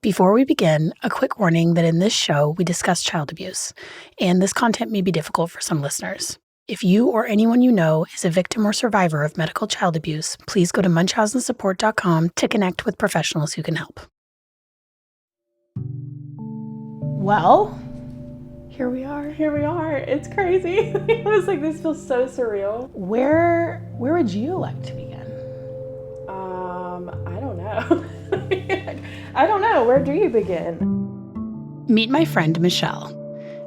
Before we begin, a quick warning that in this show we discuss child abuse, and this content may be difficult for some listeners. If you or anyone you know is a victim or survivor of medical child abuse, please go to munchausensupport.com to connect with professionals who can help. Well, here we are. It's crazy. I was like, this feels so surreal. Where would you like to begin? I don't know. I don't know. Where do you begin? Meet my friend Mishelle.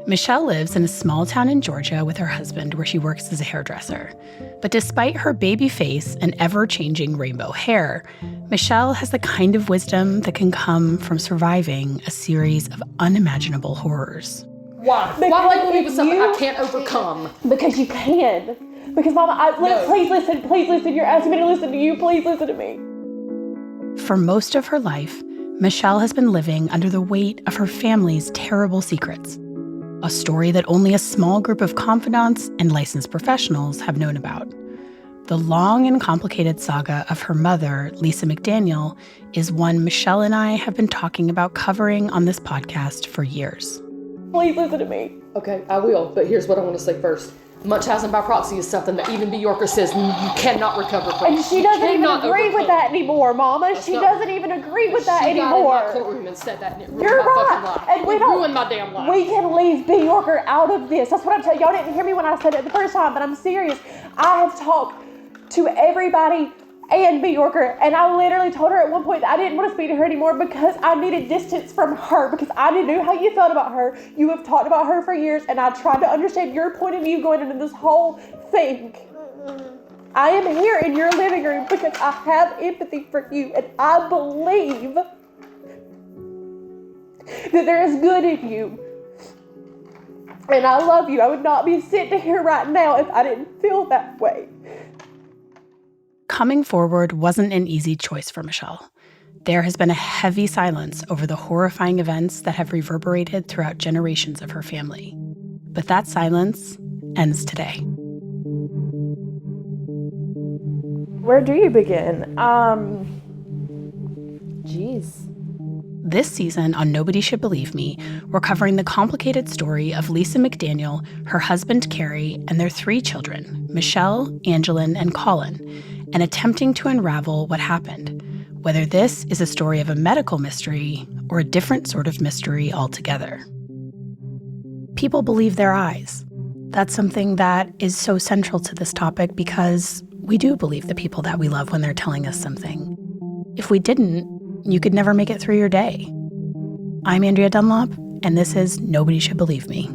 Mishelle lives in a small town in Georgia with her husband where she works as a hairdresser. But despite her baby face and ever-changing rainbow hair, Mishelle has the kind of wisdom that can come from surviving a series of unimaginable horrors. Why? Why label me with something I can't overcome? Because you can. Because Mama, please listen. You're asking me to listen to you. Please listen to me. For most of her life, Mishelle has been living under the weight of her family's terrible secrets. A story that only a small group of confidants and licensed professionals have known about. The long and complicated saga of her mother, Lisa McDaniel, is one Mishelle and I have been talking about covering on this podcast for years. Please listen to me. Okay, I will, but here's what I want to say first. Munchausen by proxy is something that even Bjorker says you cannot recover from. And she doesn't even agree with that anymore, Mama. She doesn't even agree with that anymore. She got in my courtroom and said that, and it ruined You're my right. fucking life. And we ruined my damn life. We can leave Bjorker out of this. That's what I'm telling you. Y'all didn't hear me when I said it the first time, but I'm serious. I have talked to everybody and Bjorker, and I literally told her at one point that I didn't want to speak to her anymore because I needed distance from her, because I knew how you felt about her. You have talked about her for years, and I tried to understand your point of view going into this whole thing. I am here in your living room because I have empathy for you, and I believe that there is good in you. And I love you. I would not be sitting here right now if I didn't feel that way. Coming forward wasn't an easy choice for Mishelle. There has been a heavy silence over the horrifying events that have reverberated throughout generations of her family. But that silence ends today. Where do you begin? This season on Nobody Should Believe Me, we're covering the complicated story of Lisa McDaniel, her husband Carey, and their 3 children, Mishelle, Angellyn, and Collin, and attempting to unravel what happened, whether this is a story of a medical mystery or a different sort of mystery altogether. People believe their eyes. That's something that is so central to this topic because we do believe the people that we love when they're telling us something. If we didn't, you could never make it through your day. I'm Andrea Dunlop, and this is Nobody Should Believe Me.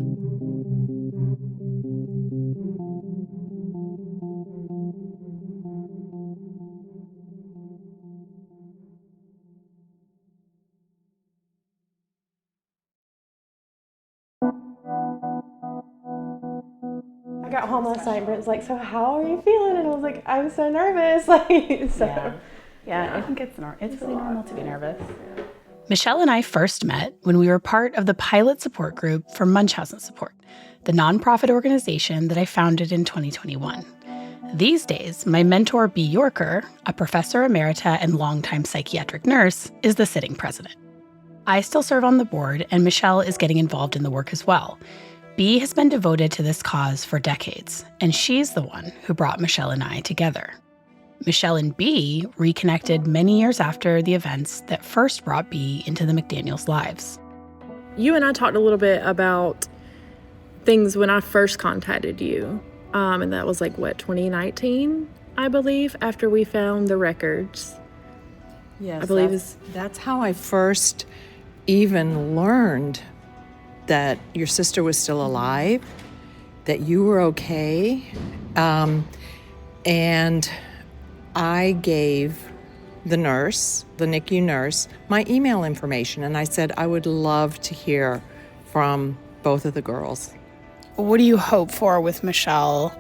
I got home last night and Brent's like, so how are you feeling? And I was like, I'm so nervous. Yeah, I think it's really normal to be nervous. Mishelle and I first met when we were part of the pilot support group for Munchausen Support, the nonprofit organization that I founded in 2021. These days, my mentor, B. Yorker, a professor emerita and longtime psychiatric nurse, is the sitting president. I still serve on the board, and Mishelle is getting involved in the work as well. B has been devoted to this cause for decades, and she's the one who brought Mishelle and I together. Mishelle and B reconnected many years after the events that first brought B into the McDaniels' lives. You and I talked a little bit about things when I first contacted you, and that was 2019, I believe, after we found the records. Yes, I believe that's how I first even learned that your sister was still alive, that you were okay, and I gave the nurse, the NICU nurse, my email information, and I said I would love to hear from both of the girls. What do you hope for with Mishelle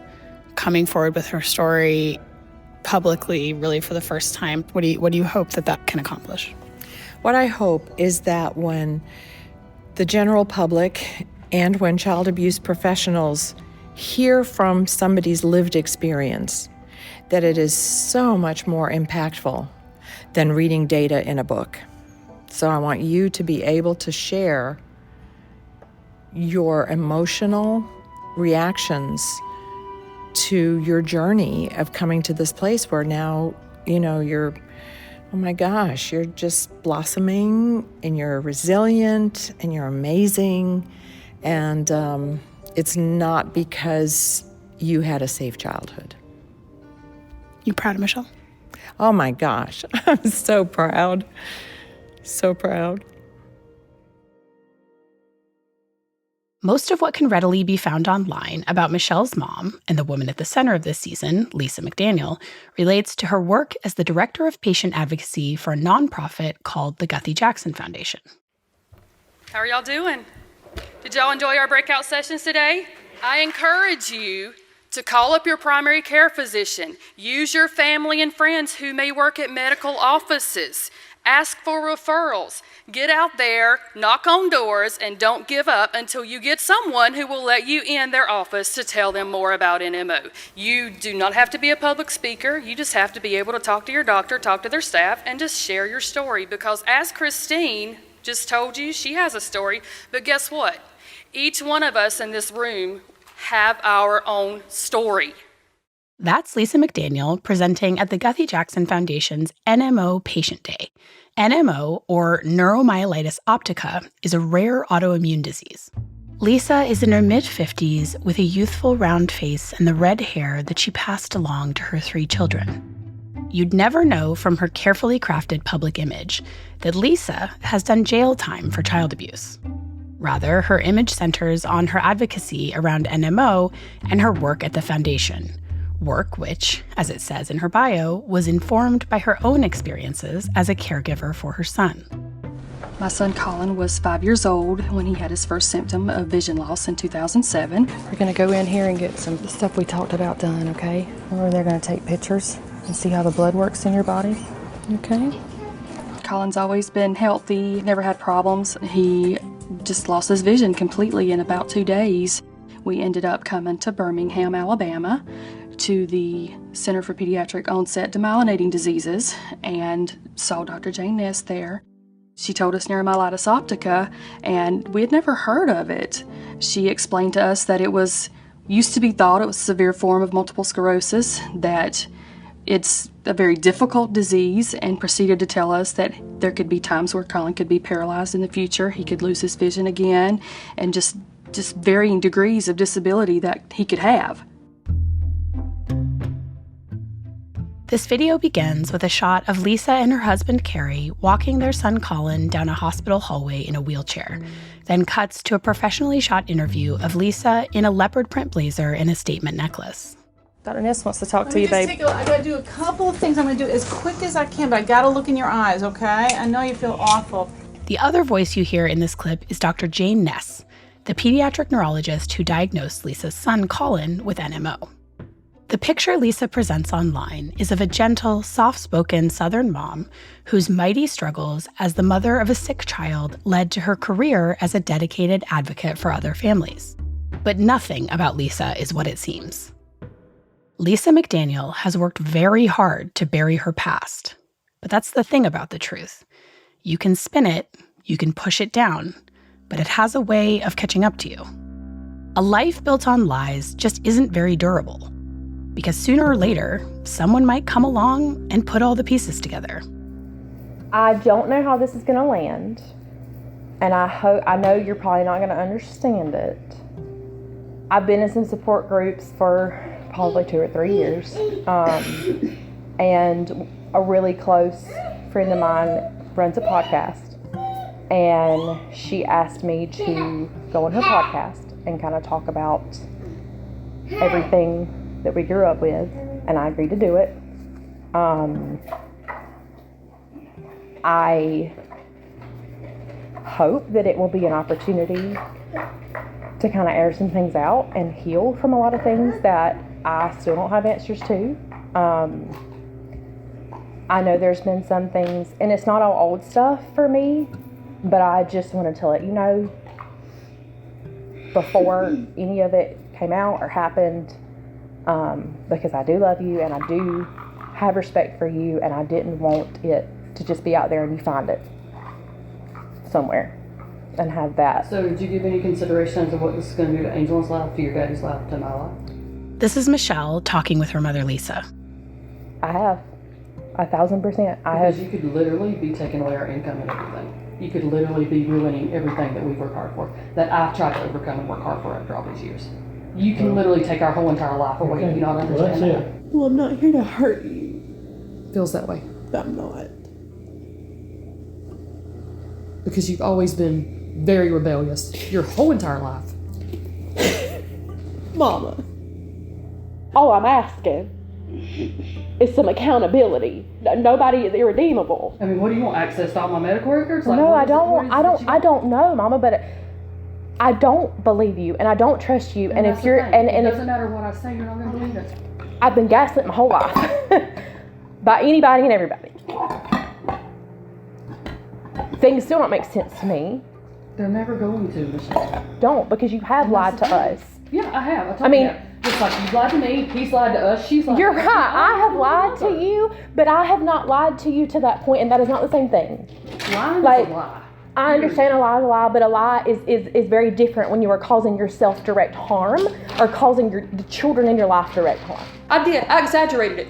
coming forward with her story publicly, really for the first time? What do you hope that can accomplish? What I hope is that when the general public and when child abuse professionals hear from somebody's lived experience, that it is so much more impactful than reading data in a book. So I want you to be able to share your emotional reactions to your journey of coming to this place where now, you're, oh my gosh, you're just blossoming and you're resilient and you're amazing. And it's not because you had a safe childhood. You proud of Mishelle? Oh my gosh, I'm so proud. So proud. Most of what can readily be found online about Michelle's mom and the woman at the center of this season, Lisa McDaniel, relates to her work as the Director of Patient Advocacy for a nonprofit called the Guthy Jackson Foundation. How are y'all doing? Did y'all enjoy our breakout sessions today? I encourage you to call up your primary care physician. Use your family and friends who may work at medical offices. Ask for referrals. Get out there, knock on doors, and don't give up until you get someone who will let you in their office to tell them more about NMO. You do not have to be a public speaker. You just have to be able to talk to your doctor, talk to their staff, and just share your story. Because as Christine just told you, she has a story. But guess what? Each one of us in this room have our own story. That's Lisa McDaniel presenting at the Guthy Jackson Foundation's NMO Patient Day. NMO, or Neuromyelitis Optica, is a rare autoimmune disease. Lisa is in her mid-50s with a youthful round face and the red hair that she passed along to her 3 children. You'd never know from her carefully crafted public image that Lisa has done jail time for child abuse. Rather, her image centers on her advocacy around NMO and her work at the foundation. Work which, as it says in her bio, was informed by her own experiences as a caregiver for her son. My son Collin was 5 years old when he had his first symptom of vision loss in 2007. We're going to go in here and get some stuff we talked about done, okay? Or they're going to take pictures and see how the blood works in your body, okay? Collin's always been healthy, never had problems. He just lost his vision completely in about 2 days. We ended up coming to Birmingham, Alabama, to the Center for Pediatric Onset Demyelinating Diseases and saw Dr. Jane Ness there. She told us Neuromyelitis Optica, and we had never heard of it. She explained to us that it used to be thought it was a severe form of multiple sclerosis, that it's a very difficult disease, and proceeded to tell us that there could be times where Collin could be paralyzed in the future. He could lose his vision again, and just varying degrees of disability that he could have. This video begins with a shot of Lisa and her husband Carey walking their son Collin down a hospital hallway in a wheelchair, then cuts to a professionally shot interview of Lisa in a leopard print blazer and a statement necklace. Dr. Ness wants to talk to you, babe. I gotta do a couple of things. I'm gonna do it as quick as I can, but I gotta look in your eyes, okay? I know you feel awful. The other voice you hear in this clip is Dr. Jane Ness, the pediatric neurologist who diagnosed Lisa's son Collin with NMO. The picture Lisa presents online is of a gentle, soft-spoken Southern mom whose mighty struggles as the mother of a sick child led to her career as a dedicated advocate for other families. But nothing about Lisa is what it seems. Lisa McDaniel has worked very hard to bury her past. But that's the thing about the truth. You can spin it, you can push it down, but it has a way of catching up to you. A life built on lies just isn't very durable. Because sooner or later, someone might come along and put all the pieces together. I don't know how this is going to land, and I know you're probably not going to understand it. I've been in some support groups for probably 2 or 3 years, and a really close friend of mine runs a podcast, and she asked me to go on her podcast and kind of talk about everything that we grew up with, and I agreed to do it. I hope that it will be an opportunity to kind of air some things out and heal from a lot of things that I still don't have answers to. I know there's been some things, and it's not all old stuff for me, but I just wanted to let you know before any of it came out or happened, because I do love you and I do have respect for you, and I didn't want it to just be out there and you find it. somewhere and have that. So did you give any consideration to what this is going to do to Angellyn's life, to your daddy's life, to my life? This is Mishelle talking with her mother, Lisa. I have 1,000%. Because you could literally be taking away our income and everything. You could literally be ruining everything that we've worked hard for, that I've tried to overcome and work hard for after all these years. You can literally take our whole entire life away. Do you not understand that? Well, I'm not here to hurt you. Feels that way. I'm not. Because you've always been very rebellious your whole entire life. Mama. All I'm asking is some accountability. Nobody is irredeemable. I mean, what do you want? Access to all my medical records? Like, No, I don't. I don't know, Mama. But I don't believe you, and I don't trust you. And if you're, and it if doesn't matter what I say, you're not going to believe it. I've been gaslit my whole life by anybody and everybody. Things still don't make sense to me. They're never going to, Mishelle. Don't, because you have lied to us. Yeah, I have. I mean, just like you lied to me, he's lied to us, she's lied to us. You're right. I have lied to you, but I have not lied to you to that point, and that is not the same thing. Lying is Like, a lie. I understand a lie is a lie, but a lie is very different when you are causing yourself direct harm or causing the children in your life direct harm. I did. I exaggerated it.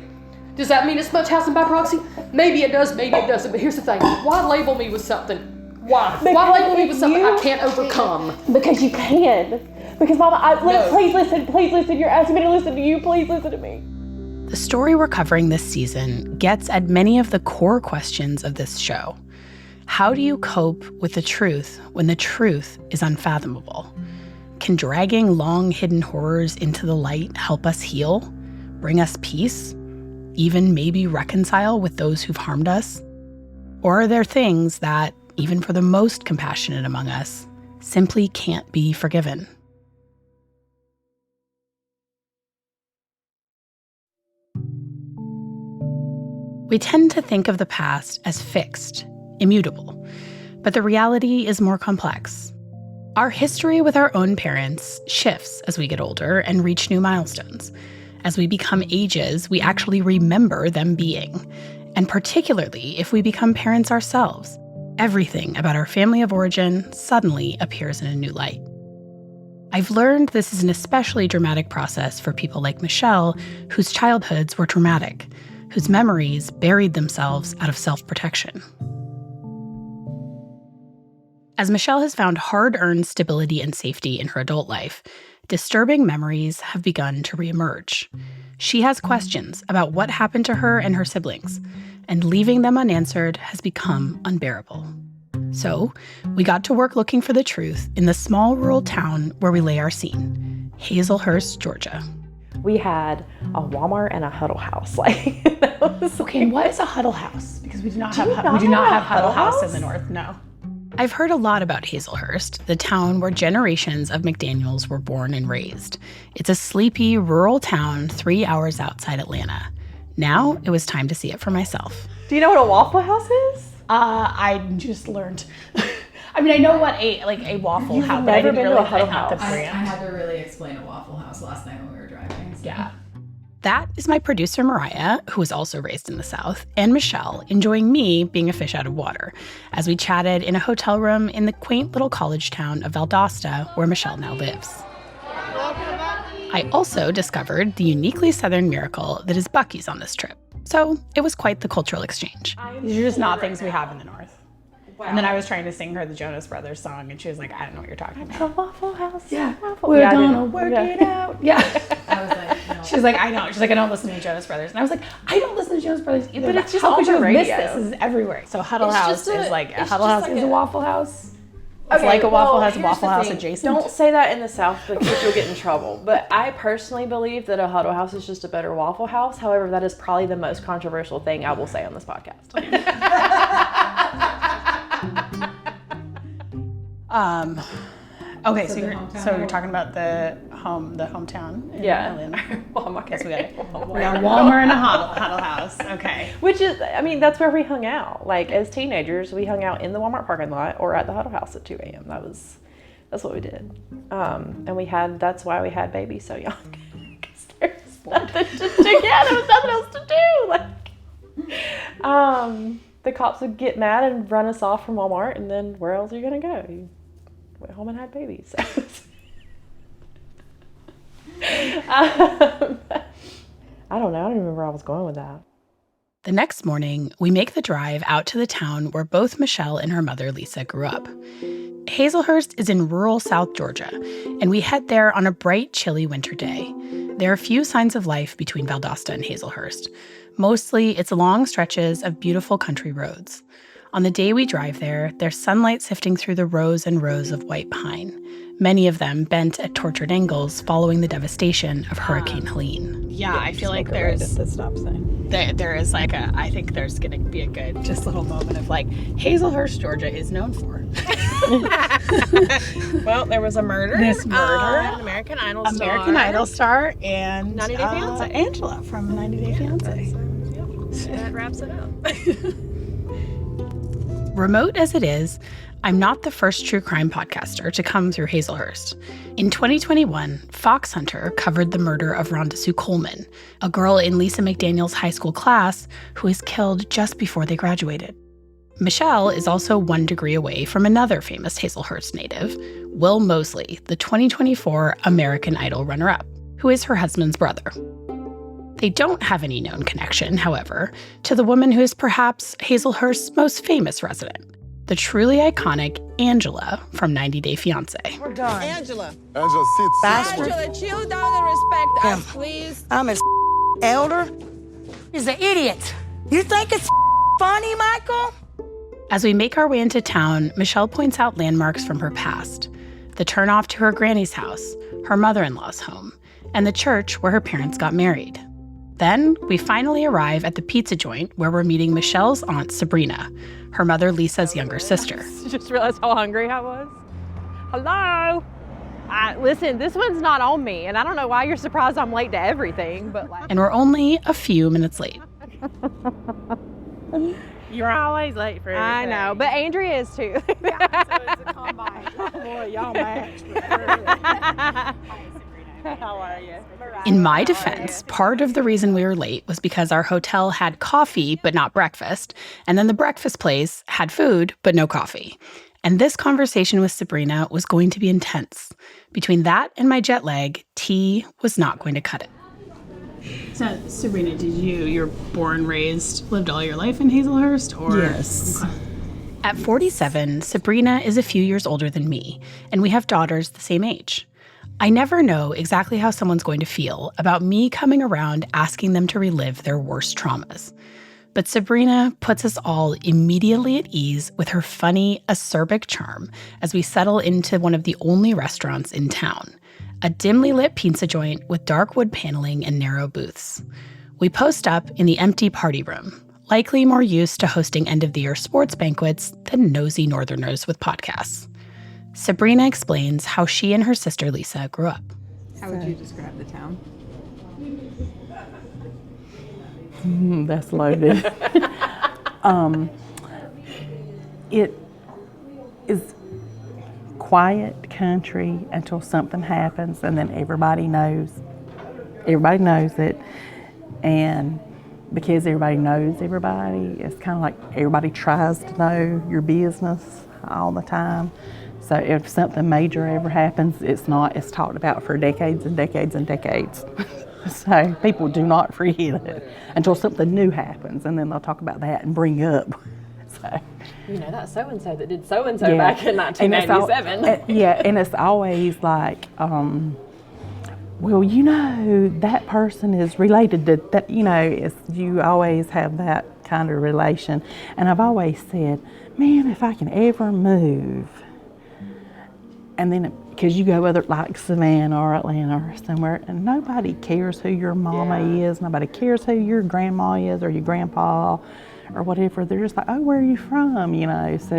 Does that mean it's much housing by proxy? Maybe it does, maybe it doesn't. But here's the thing. Why label me with something? Why? Why label me with something I can't overcome? Because you can. Because, Mama, please listen. You're asking me to listen to you. Please listen to me. The story we're covering this season gets at many of the core questions of this show. How do you cope with the truth when the truth is unfathomable? Can dragging long hidden horrors into the light help us heal, bring us peace, even maybe reconcile with those who've harmed us? Or are there things that, even for the most compassionate among us, simply can't be forgiven? We tend to think of the past as fixed, immutable, but the reality is more complex. Our history with our own parents shifts as we get older and reach new milestones. As we become ages, we actually remember them being. And particularly if we become parents ourselves, everything about our family of origin suddenly appears in a new light. I've learned this is an especially dramatic process for people like Mishelle, whose childhoods were traumatic, whose memories buried themselves out of self-protection. As Mishelle has found hard-earned stability and safety in her adult life, disturbing memories have begun to reemerge. She has questions about what happened to her and her siblings, and leaving them unanswered has become unbearable. So, we got to work looking for the truth in the small rural town where we lay our scene, Hazlehurst, Georgia. We had a Walmart and a Huddle House. Okay, and what is a Huddle House? Because we do not have Huddle House in the north, no. I've heard a lot about Hazelhurst, the town where generations of McDaniels were born and raised. It's a sleepy, rural town 3 hours outside Atlanta. Now, it was time to see it for myself. Do you know what a Waffle House is? I just learned. I mean, I know what a Waffle House, but I didn't really know the brand. I had to really explain a Waffle House last night when we were driving. So. Yeah. That is my producer, Myrriah, who was also raised in the South, and Mishelle, enjoying me being a fish out of water, as we chatted in a hotel room in the quaint little college town of Valdosta, where Mishelle now lives. I also discovered the uniquely Southern miracle that is Buc-ee's on this trip. So it was quite the cultural exchange. These are just not things we have in the North. Wow. And then I was trying to sing her the Jonas Brothers song, and she was like, I don't know what you're talking about. The Waffle House. Yeah. We're gonna work it out. Yeah. I was like, no. She's like, I know. She's like, I don't listen to Jonas Brothers. And I was like, I don't listen to Jonas Brothers either. But it's just how could you on the miss radio. this? This is everywhere. So Huddle It's House just is like, a it's Huddle just House like is a a- Waffle House. It's Okay, like a Waffle well, House, here's Waffle the House thing. adjacent. Don't say that in the South because you'll get in trouble. But I personally believe that a Huddle House is just a better Waffle House. However, that is probably the most controversial thing I will say on this podcast. Okay, so you're talking about the hometown in Atlanta. Walmart. Guess we got it. We got Walmart and a Huddle House. Okay. Which is, I mean, that's where we hung out. Like, as teenagers, we hung out in the Walmart parking lot or at the Huddle House at 2 a.m. That's what we did. And that's why we had babies so young. Because there's nothing to do. Yeah, there was nothing else to do. the cops would get mad and run us off from Walmart, and then where else are you gonna go? You went home and had babies. I don't know. I don't remember where I was going with that. The next morning, we make the drive out to the town where both Mishelle and her mother, Lisa, grew up. Hazlehurst is in rural South Georgia, and we head there on a bright, chilly winter day. There are few signs of life between Valdosta and Hazlehurst. Mostly, it's long stretches of beautiful country roads. On the day we drive there, there's sunlight sifting through the rows and rows of white pine, many of them bent at tortured angles following the devastation of Hurricane Helene. Yeah, I feel like there's the stop sign. There is like I think there's gonna be a good just little moment of like Hazlehurst, Georgia is known for. Well, there was a murder. This murder. American Idol star and 90 Day Fiancé. Angela from 90 Day Fiancé. That wraps it up. Remote as it is, I'm not the first true crime podcaster to come through Hazlehurst. In 2021, Fox Hunter covered the murder of Rhonda Sue Coleman, a girl in Lisa McDaniel's high school class who was killed just before they graduated. Mishelle is also 1 degree away from another famous Hazlehurst native, Will Mosley, the 2024 American Idol runner-up, who is her husband's brother. They don't have any known connection, however, to the woman who is perhaps Hazlehurst's most famous resident, the truly iconic Angela from 90 Day Fiancé. We're done. Angela, sit. Angela, chill down and respect us, please. I'm his elder. He's an idiot. You think it's funny, Michael? As we make our way into town, Mishelle points out landmarks from her past. The turnoff to her granny's house, her mother-in-law's home, and the church where her parents got married. Then, we finally arrive at the pizza joint where we're meeting Michelle's Aunt Sabrina, her mother Lisa's younger sister. Just realized how hungry I was. Hello? Listen, this one's not on me, and I don't know why you're surprised I'm late to everything, but like... And we're only a few minutes late. You're always late for everything. I know, but Andrea is too. Yeah, so it's a combine. Boy, y'all match. How are you? In my defense, part of the reason we were late was because our hotel had coffee but not breakfast, and then the breakfast place had food but no coffee. And this conversation with Sabrina was going to be intense. Between that and my jet lag, tea was not going to cut it. So, Sabrina, you're born, raised, lived all your life in Hazlehurst? Or? Yes. Okay. At 47, Sabrina is a few years older than me, and we have daughters the same age. I never know exactly how someone's going to feel about me coming around asking them to relive their worst traumas. But Sabrina puts us all immediately at ease with her funny, acerbic charm as we settle into one of the only restaurants in town, a dimly lit pizza joint with dark wood paneling and narrow booths. We post up in the empty party room, likely more used to hosting end-of-the-year sports banquets than nosy northerners with podcasts. Sabrina explains how she and her sister Lisa grew up. How would you describe the town? That's loaded. It is quiet country until something happens, and then everybody knows it, and because everybody knows everybody, it's kind of like everybody tries to know your business all the time. So if something major ever happens, it's talked about for decades and decades and decades. So people do not forget it until something new happens, and then they'll talk about that and bring up. So, that's so-and-so that did so-and-so back in 1997. And it's always like, well, that person is related to that, you always have that kind of relation. And I've always said, man, if I can ever move, and then because you go whether like Savannah or Atlanta or somewhere, and nobody cares who your mama is, nobody cares who your grandma is or your grandpa or whatever. They're just like, oh, where are you from? So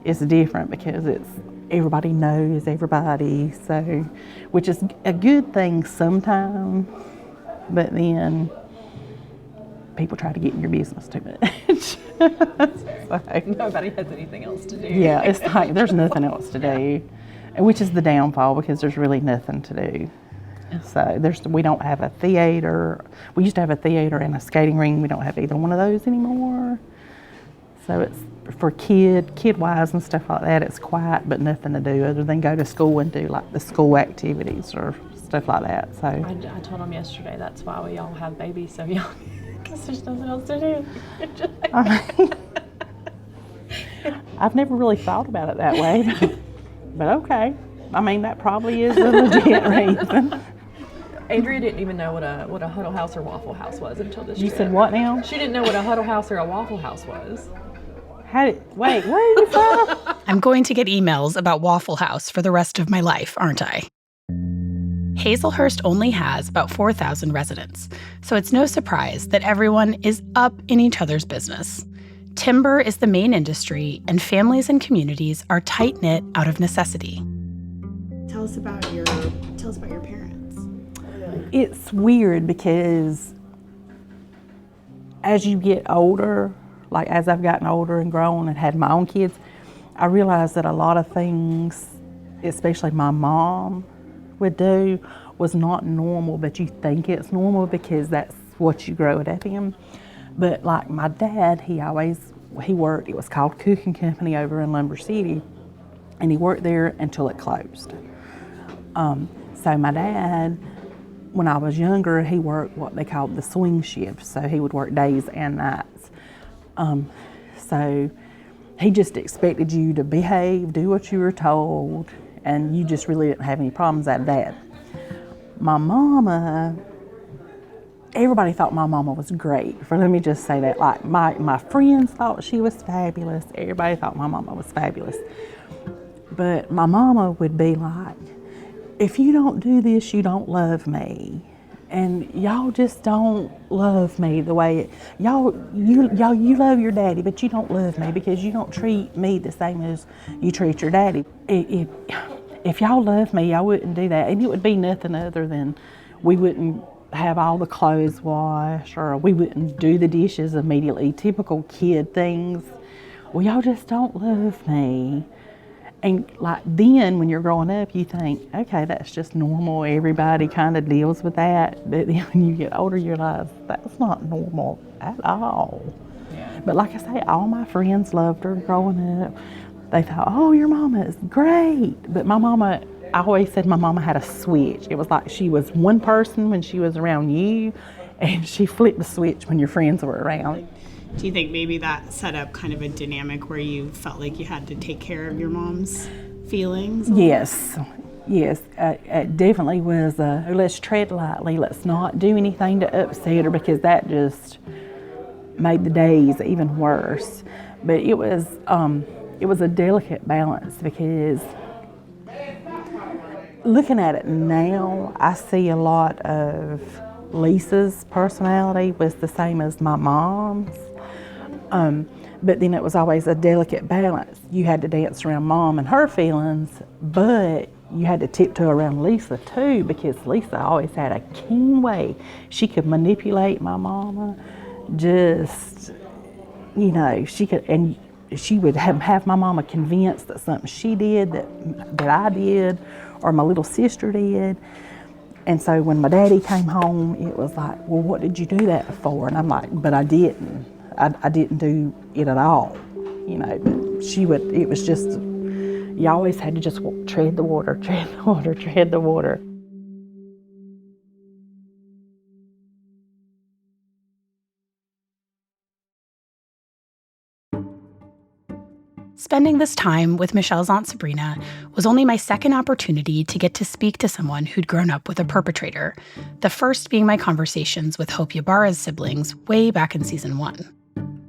it's different because everybody knows everybody. So, which is a good thing sometimes, but then people try to get in your business too much. Nobody has anything else to do. Yeah, it's like there's nothing else to do, which is the downfall because there's really nothing to do. So we don't have a theater. We used to have a theater and a skating ring. We don't have either one of those anymore. So it's for kid-wise and stuff like that, it's quiet, but nothing to do other than go to school and do like the school activities or stuff like that. So I told him yesterday that's why we all have babies so young, because there's nothing else to do. I've never really thought about it that way, but okay. I mean, that probably is a legit reason. Andrea didn't even know what a Huddle House or Waffle House was until this You trip. said what now? She didn't know what a Huddle House or a Waffle House was. Wait, where are you from? I'm going to get emails about Waffle House for the rest of my life, aren't I? Hazlehurst only has about 4,000 residents, so it's no surprise that everyone is up in each other's business. Timber is the main industry, and families and communities are tight-knit out of necessity. Tell us about your parents. It's weird because as you get older, like as I've gotten older and grown and had my own kids, I realized that a lot of things, especially my mom would do, was not normal, but you think it's normal because that's what you grow it up in. But like my dad, he worked, it was called Cooking Company over in Lumber City, and he worked there until it closed. So my dad, when I was younger, he worked what they called the swing shift, so he would work days and nights. So he just expected you to behave, do what you were told, and you just really didn't have any problems out of that. My mama, everybody thought my mama was great. Let me just say that. Like my friends thought she was fabulous. Everybody thought my mama was fabulous. But my mama would be like, if you don't do this, you don't love me. And y'all just don't love me the way you love your daddy, but you don't love me because you don't treat me the same as you treat your daddy. If y'all love me, y'all wouldn't do that. And it would be nothing other than we wouldn't have all the clothes washed, or we wouldn't do the dishes immediately, typical kid things. Well, y'all just don't love me. And like then when you're growing up, you think, okay, that's just normal. Everybody kind of deals with that. But then when you get older, you realize that's not normal at all. Yeah. But like I say, all my friends loved her growing up. They thought, oh, your mama is great. But my mama, I always said my mama had a switch. It was like she was one person when she was around you, and she flipped the switch when your friends were around. Do you think maybe that set up kind of a dynamic where you felt like you had to take care of your mom's feelings? Yes. It definitely was let's tread lightly. Let's not do anything to upset her, because that just made the days even worse. But it was a delicate balance, because looking at it now, I see a lot of Lisa's personality was the same as my mom's. But then it was always a delicate balance. You had to dance around Mom and her feelings, but you had to tiptoe around Lisa too, because Lisa always had a keen way. She could manipulate my mama, just, she could, and she would have my mama convinced that something she did, that I did, or my little sister did. And so when my daddy came home, it was like, well, what did you do that for? And I'm like, but I didn't. I didn't do it at all, but it was just, you always had to just tread the water, tread the water, tread the water. Spending this time with Michelle's Aunt Sabrina was only my second opportunity to get to speak to someone who'd grown up with a perpetrator, the first being my conversations with Hope Ybarra's siblings way back in season 1.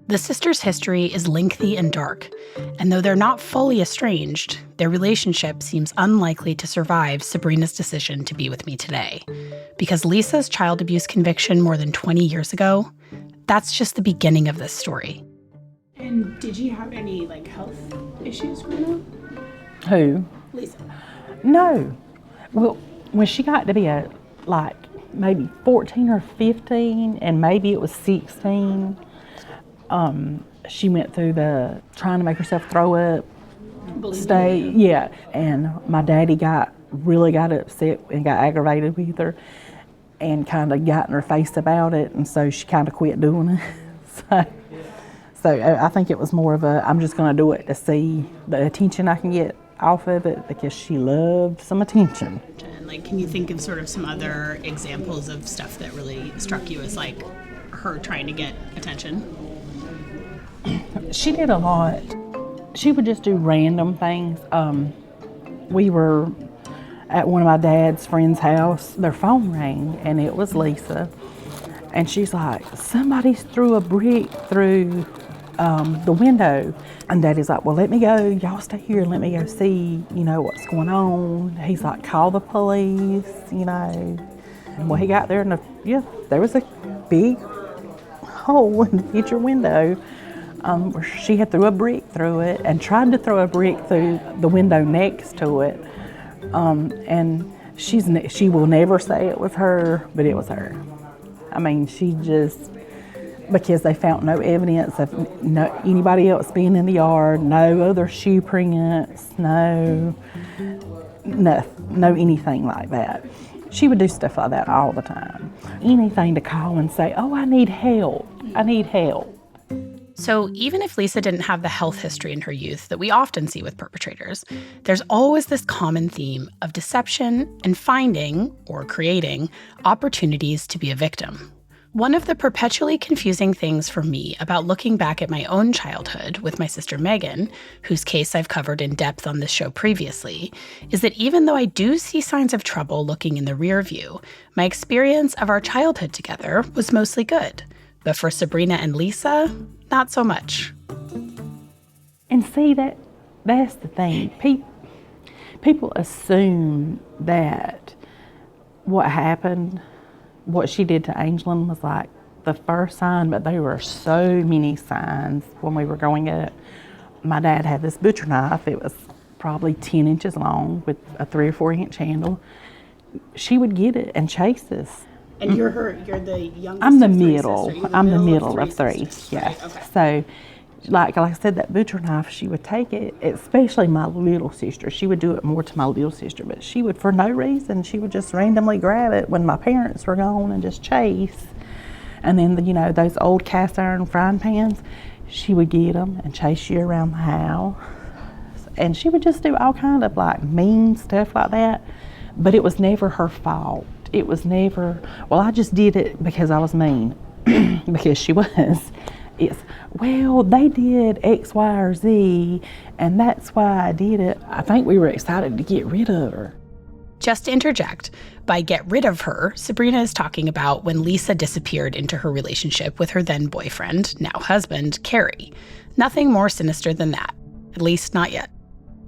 The sisters' history is lengthy and dark, and though they're not fully estranged, their relationship seems unlikely to survive Sabrina's decision to be with me today. Because Lisa's child abuse conviction more than 20 years ago, that's just the beginning of this story. And did you have any health issues growing up? Who? Lisa. No. Well, when she got to be maybe 14 or 15, and maybe it was 16, she went through the trying to make herself throw up stage. Yeah. And my daddy really got upset and got aggravated with her and kind of got in her face about it, and so she kind of quit doing it. So I think it was more of I'm just going to do it to see the attention I can get off of it, because she loved some attention. Like, can you think of sort of some other examples of stuff that really struck you as like her trying to get attention? She did a lot. She would just do random things. We were at one of my dad's friend's house. Their phone rang, and it was Lisa. And she's like, somebody threw a brick through the window. And Daddy's like, well, let me go. Y'all stay here. Let me go see, what's going on. He's like, call the police, Well, he got there, and there was a big hole in the picture window where she had threw a brick through it and tried to throw a brick through the window next to it. And she will never say it was her, but it was her. I mean, she just, because they found no evidence of anybody else being in the yard, no other shoe prints, no anything like that. She would do stuff like that all the time. Anything to call and say, oh, I need help. So even if Lisa didn't have the health history in her youth that we often see with perpetrators, there's always this common theme of deception and finding, or creating, opportunities to be a victim. One of the perpetually confusing things for me about looking back at my own childhood with my sister Megan, whose case I've covered in depth on this show previously, is that even though I do see signs of trouble looking in the rear view, my experience of our childhood together was mostly good. But for Sabrina and Lisa, not so much. And see, that's the thing. People assume that what happened, what she did to Angellyn, was like the first sign, but there were so many signs when we were growing up. My dad had this butcher knife. It was probably 10 inches long with a 3 or 4 inch handle. She would get it and chase us. And you're the youngest. I'm the of three middle. sisters. You're the I'm the middle of three. sisters. Yeah. Right, okay. So, like I said, that butcher knife, she would take it, especially my little sister. She would do it more to my little sister, but she would, for no reason, she would just randomly grab it when my parents were gone and just chase. And then, those old cast iron frying pans, she would get them and chase you around the house. And she would just do all kind of like mean stuff like that, but it was never her fault. It was never, well, I just did it because I was mean, because she was. It's, well, they did X, Y, or Z, and that's why I did it. I think we were excited to get rid of her. Just to interject, by get rid of her, Sabrina is talking about when Lisa disappeared into her relationship with her then boyfriend, now husband, Carey. Nothing more sinister than that, at least not yet.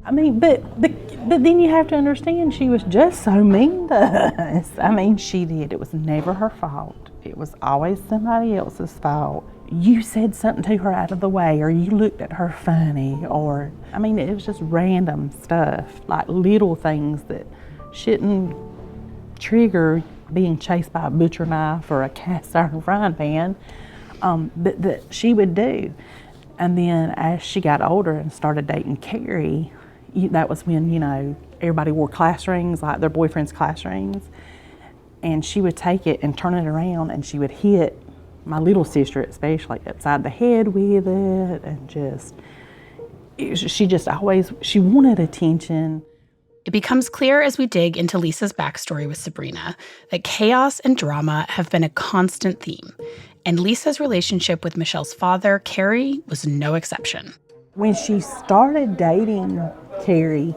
I mean, but then you have to understand, she was just so mean to us. I mean, she did. It was never her fault. It was always somebody else's fault. You said something to her out of the way, or you looked at her funny, or, I mean, it was just random stuff, like little things that shouldn't trigger being chased by a butcher knife or a cast iron frying pan, that she would do. And then as she got older and started dating Carey, that was when, everybody wore class rings, like their boyfriend's class rings. And she would take it and turn it around, and she would hit my little sister especially upside the head with it, and she wanted attention. It becomes clear as we dig into Lisa's backstory with Sabrina that chaos and drama have been a constant theme, and Lisa's relationship with Michelle's father, Carey, was no exception. When she started dating Carey,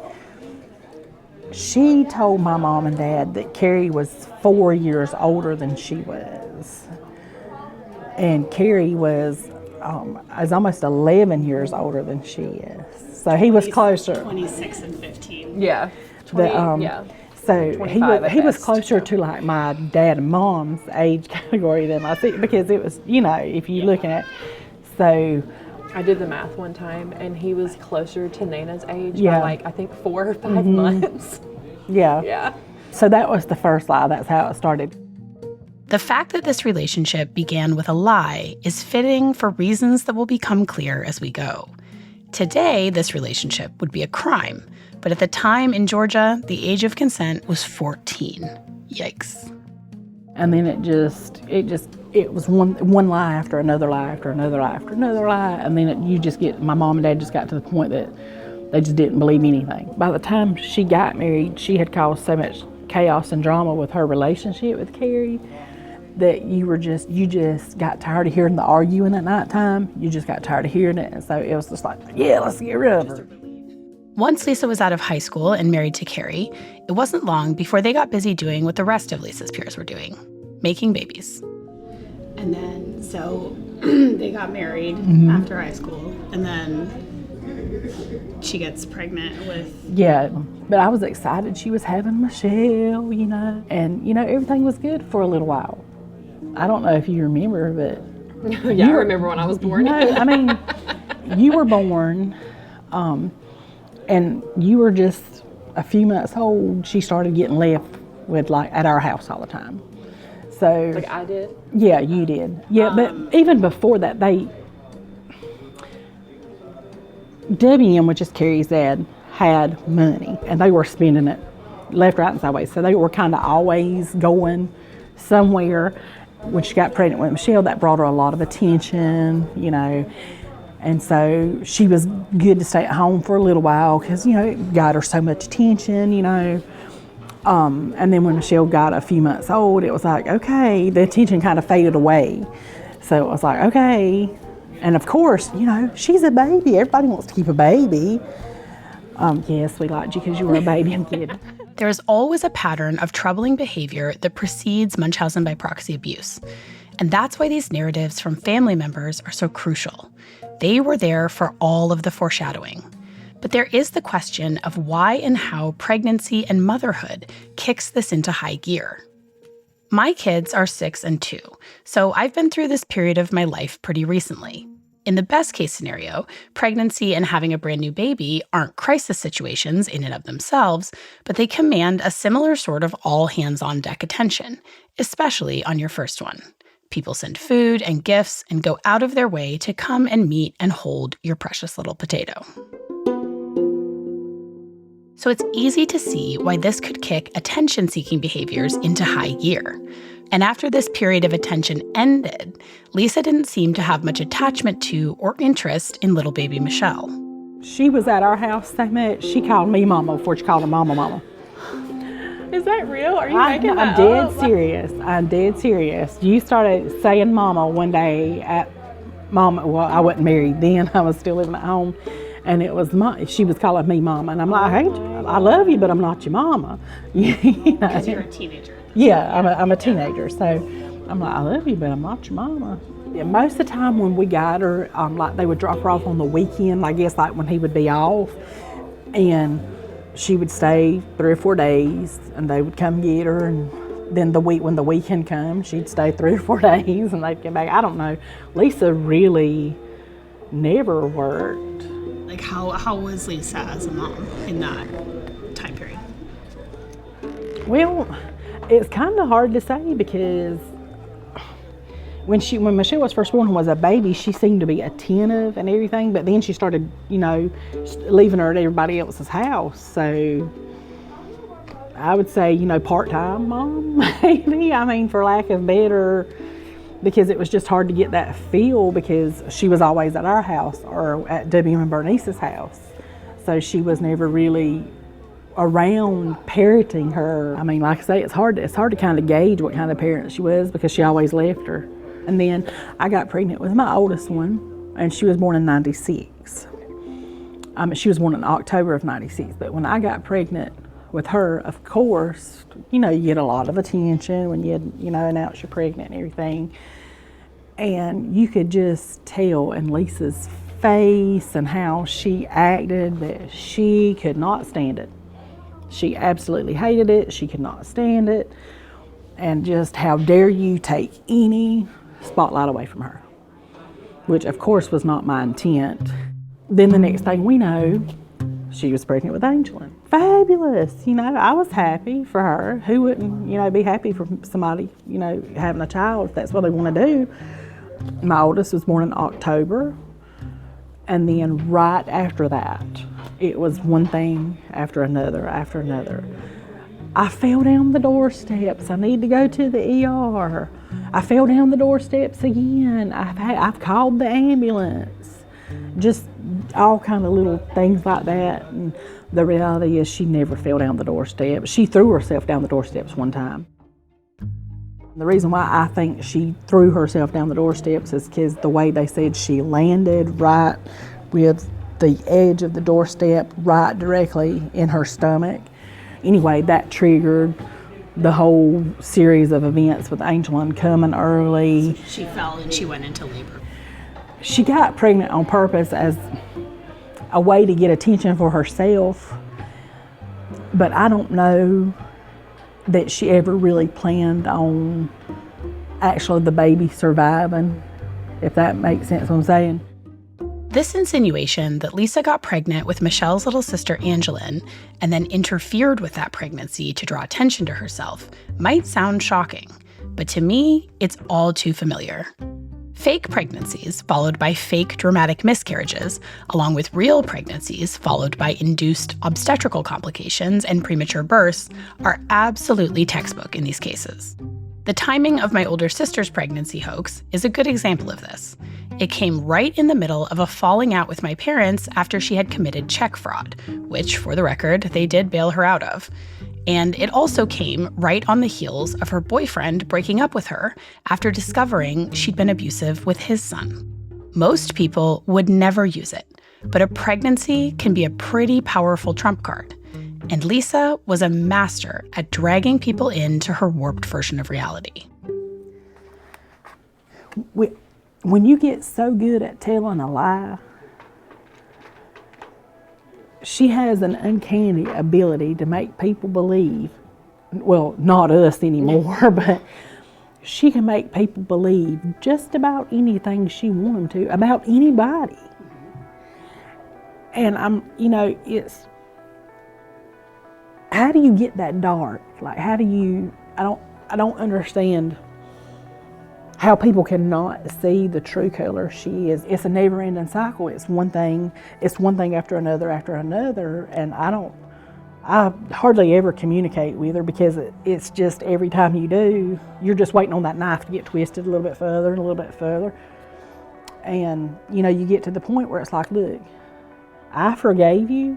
she told my mom and dad that Carey was 4 years older than she was. And Carey was almost 11 years older than she is. So he was closer. 26 and 15. Yeah. 20, yeah. So he was closer to like my dad and mom's age category than I see, because it was, if you're looking at, so. I did the math one time, and he was closer to Nana's age Yeah. by like, I think 4 or 5 months. Yeah. Yeah. So that was the first lie. That's how it started. The fact that this relationship began with a lie is fitting for reasons that will become clear as we go. Today, this relationship would be a crime, but at the time in Georgia, the age of consent was 14. Yikes. And then it was one lie after another lie after another lie after another lie. And then my mom and dad just got to the point that they just didn't believe anything. By the time she got married, she had caused so much chaos and drama with her relationship with Carey that you just got tired of hearing the arguing at nighttime. You just got tired of hearing it. And so it was just like, yeah, let's get rid of her. Once Lisa was out of high school and married to Carey, it wasn't long before they got busy doing what the rest of Lisa's peers were doing, making babies. And then, so they got married after high school, and then she gets pregnant with... Yeah, but I was excited she was having Mishelle, and, everything was good for a little while. I don't know if you remember, but... Yeah, I remember when I was born. No, I mean, you were born, and you were just a few months old. She started getting left with, at our house all the time. So, like I did? Yeah, you did. Yeah, but even before that, WM, which is Carey's dad, had money, and they were spending it left, right, and sideways. So they were kind of always going somewhere. When she got pregnant with Mishelle, that brought her a lot of attention, And so she was good to stay at home for a little while because, it got her so much attention, And then when Mishelle got a few months old, it was like, okay, the attention kind of faded away. So it was like, okay. And of course, she's a baby. Everybody wants to keep a baby. Yes, we liked you because you were a baby and kid. There is always a pattern of troubling behavior that precedes Munchausen by proxy abuse. And that's why these narratives from family members are so crucial. They were there for all of the foreshadowing. But there is the question of why and how pregnancy and motherhood kicks this into high gear. My kids are 6 and 2, so I've been through this period of my life pretty recently. In the best case scenario, pregnancy and having a brand new baby aren't crisis situations in and of themselves, but they command a similar sort of all-hands-on-deck attention, especially on your first one. People send food and gifts and go out of their way to come and meet and hold your precious little potato. So it's easy to see why this could kick attention-seeking behaviors into high gear. And after this period of attention ended, Lisa didn't seem to have much attachment to or interest in little baby Mishelle. She was at our house so much, she called me Mama before she called her Mama. Is that real? Are you making that I'm dead up? serious. I'm dead serious. You started saying Mama one day at Mama. Well, I wasn't married then. I was still living at home. And it was she was calling me Mama. And I'm like, hey, I love you, but I'm not your mama. Because you're a teenager. Yeah, I'm a teenager. So I'm like, I love you, but I'm not your mama. Yeah, most of the time when we got her, they would drop her off on the weekend, I guess when he would be off. And she would stay 3 or 4 days, and they would come get her, and then when the weekend comes, she'd stay 3 or 4 days, and they'd come back. I don't know. Lisa really never worked. Like, how was Lisa as a mom in that time period? Well, it's kind of hard to say because when Mishelle was first born and was a baby, she seemed to be attentive and everything, but then she started, leaving her at everybody else's house. So I would say, part-time mom, maybe. I mean, for lack of better, because it was just hard to get that feel because she was always at our house or at W and Bernice's house. So she was never really around parenting her. I mean, like I say, it's hard to kind of gauge what kind of parent she was because she always left her. And then I got pregnant with my oldest one, and she was born in 96. She was born in October of 96, but when I got pregnant with her, of course, you get a lot of attention when you announce you're pregnant and everything. And you could just tell in Lisa's face and how she acted that she could not stand it. She absolutely hated it. She could not stand it. And just how dare you take any spotlight away from her, which of course was not my intent. Then the next thing we know, she was pregnant with Angellyn. Fabulous, I was happy for her. Who wouldn't, be happy for somebody, having a child if that's what they want to do. My oldest was born in October, and then right after that, it was one thing after another. I fell down the doorsteps. I need to go to the ER. I fell down the doorsteps again. I've called the ambulance. Just all kind of little things like that. And the reality is she never fell down the doorsteps. She threw herself down the doorsteps one time. The reason why I think she threw herself down the doorsteps is because the way they said she landed right with the edge of the doorstep right directly in her stomach. Anyway, that triggered the whole series of events with Angellyn coming early. She fell and she went into labor. She got pregnant on purpose as a way to get attention for herself, but I don't know that she ever really planned on actually the baby surviving, if that makes sense what I'm saying. This insinuation that Lisa got pregnant with Michelle's little sister Angellyn and then interfered with that pregnancy to draw attention to herself might sound shocking, but to me, it's all too familiar. Fake pregnancies followed by fake dramatic miscarriages, along with real pregnancies followed by induced obstetrical complications and premature births, are absolutely textbook in these cases. The timing of my older sister's pregnancy hoax is a good example of this. It came right in the middle of a falling out with my parents after she had committed check fraud, which, for the record, they did bail her out of. And it also came right on the heels of her boyfriend breaking up with her after discovering she'd been abusive with his son. Most people would never use it, but a pregnancy can be a pretty powerful trump card. And Lisa was a master at dragging people into her warped version of reality. When you get so good at telling a lie, she has an uncanny ability to make people believe, well, not us anymore, but she can make people believe just about anything she wants them to, about anybody. And it's, how do you get that dark? Like, how do you, I don't understand how people cannot see the true color she is. It's a never-ending cycle. It's one thing after another, and I hardly ever communicate with her because it's just every time you do, you're just waiting on that knife to get twisted a little bit further and a little bit further. And, you get to the point where it's like, look, I forgave you.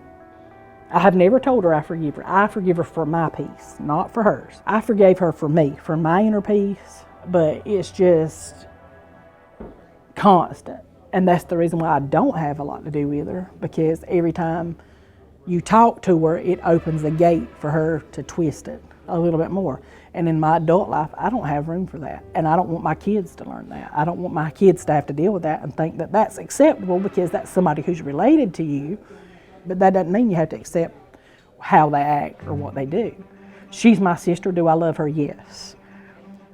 I have never told her I forgive her. I forgive her for my peace, not for hers. I forgave her for me, for my inner peace. But it's just constant. And that's the reason why I don't have a lot to do with her, because every time you talk to her, it opens a gate for her to twist it a little bit more. And in my adult life, I don't have room for that. And I don't want my kids to learn that. I don't want my kids to have to deal with that and think that that's acceptable because that's somebody who's related to you. But that doesn't mean you have to accept how they act or what they do. She's my sister. Do I love her? Yes.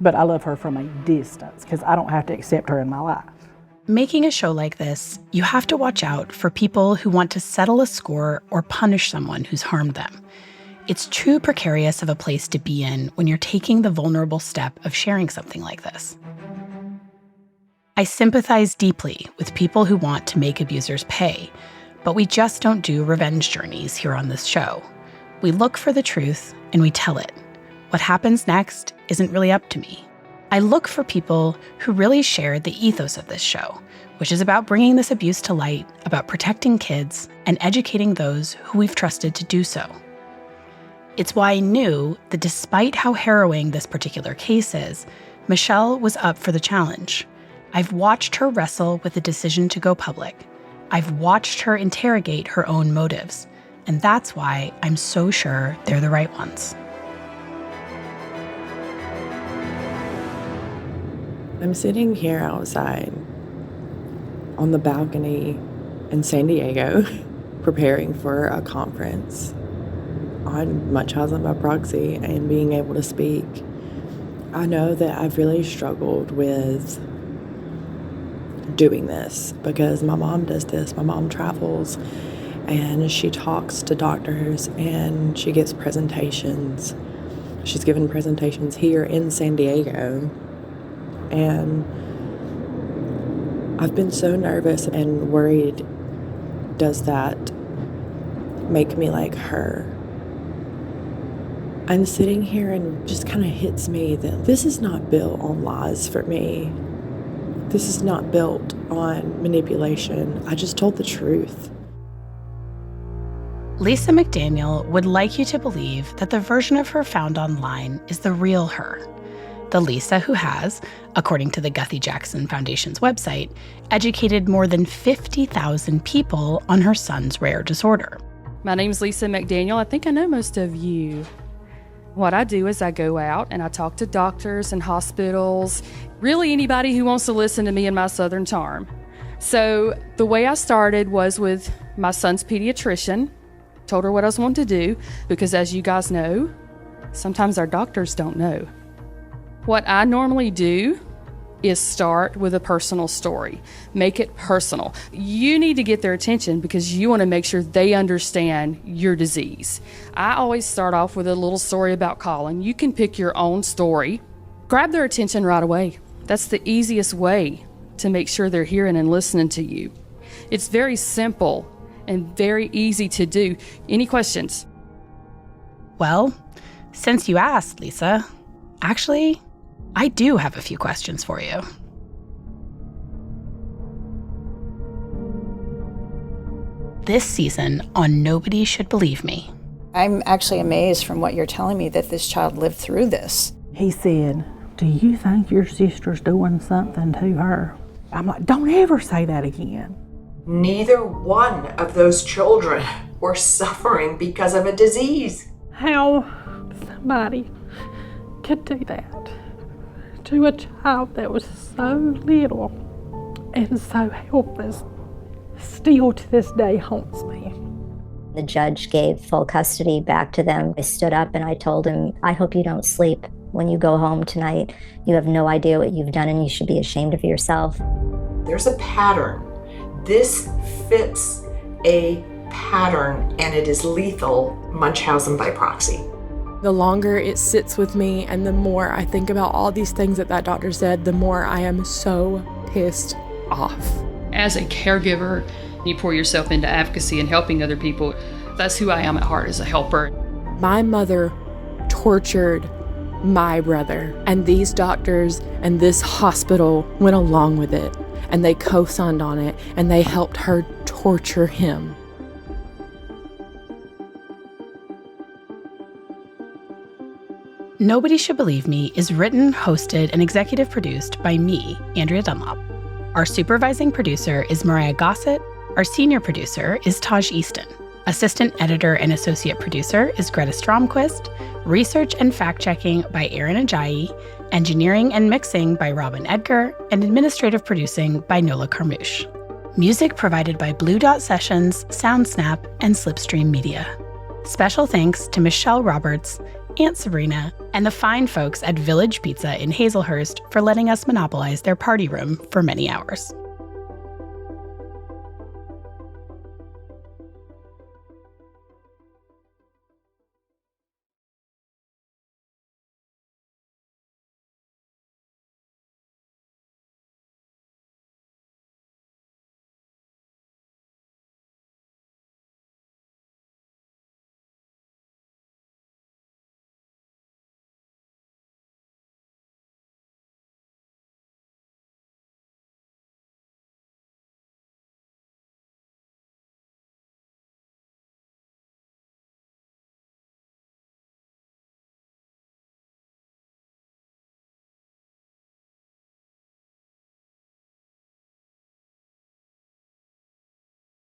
But I love her from a distance because I don't have to accept her in my life. Making a show like this, you have to watch out for people who want to settle a score or punish someone who's harmed them. It's too precarious of a place to be in when you're taking the vulnerable step of sharing something like this. I sympathize deeply with people who want to make abusers pay, but we just don't do revenge journeys here on this show. We look for the truth and we tell it. What happens next isn't really up to me. I look for people who really share the ethos of this show, which is about bringing this abuse to light, about protecting kids, and educating those who we've trusted to do so. It's why I knew that despite how harrowing this particular case is, Mishelle was up for the challenge. I've watched her wrestle with the decision to go public. I've watched her interrogate her own motives, and that's why I'm so sure they're the right ones. I'm sitting here outside on the balcony in San Diego preparing for a conference on Munchausen by proxy and being able to speak. I know that I've really struggled with doing this because my mom does this. My mom travels and she talks to doctors and she gives presentations. She's given presentations here in San Diego. And I've been so nervous and worried, does that make me like her? I'm sitting here and just kind of hits me that this is not built on lies for me. This is not built on manipulation. I just told the truth. Lisa McDaniel would like you to believe that the version of her found online is the real her. The Lisa who has, according to the Guthy Jackson Foundation's website, educated more than 50,000 people on her son's rare disorder. My name's Lisa McDaniel. I think I know most of you. What I do is I go out and I talk to doctors and hospitals, really anybody who wants to listen to me and my Southern charm. So the way I started was with my son's pediatrician. Told her what I was wanting to do because, as you guys know, sometimes our doctors don't know. What I normally do is start with a personal story. Make it personal. You need to get their attention because you want to make sure they understand your disease. I always start off with a little story about Collin. You can pick your own story. Grab their attention right away. That's the easiest way to make sure they're hearing and listening to you. It's very simple and very easy to do. Any questions? Well, since you asked, Lisa, actually, I do have a few questions for you. This season on Nobody Should Believe Me. I'm actually amazed from what you're telling me that this child lived through this. He said, "Do you think your sister's doing something to her?" I'm like, don't ever say that again. Neither one of those children were suffering because of a disease. How somebody could do that to a child that was so little and so helpless still to this day haunts me. The judge gave full custody back to them. I stood up and I told him, I hope you don't sleep when you go home tonight. You have no idea what you've done and you should be ashamed of yourself. There's a pattern. This fits a pattern and it is lethal, Munchausen by proxy. The longer it sits with me and the more I think about all these things that doctor said, the more I am so pissed off. As a caregiver, you pour yourself into advocacy and helping other people. That's who I am at heart, as a helper. My mother tortured my brother, and these doctors and this hospital went along with it, and they co-signed on it, and they helped her torture him. Nobody Should Believe Me is written, hosted, and executive produced by me, Andrea Dunlop. Our supervising producer is Myrriah Gossett. Our senior producer is Taj Easton. Assistant editor and associate producer is Greta Stromquist. Research and fact-checking by Aaron Ajayi. Engineering and mixing by Robin Edgar. And administrative producing by Nola Carmouche. Music provided by Blue Dot Sessions, SoundSnap, and Slipstream Media. Special thanks to Mishelle Roberts, Aunt Sabrina, and the fine folks at Village Pizza in Hazlehurst for letting us monopolize their party room for many hours.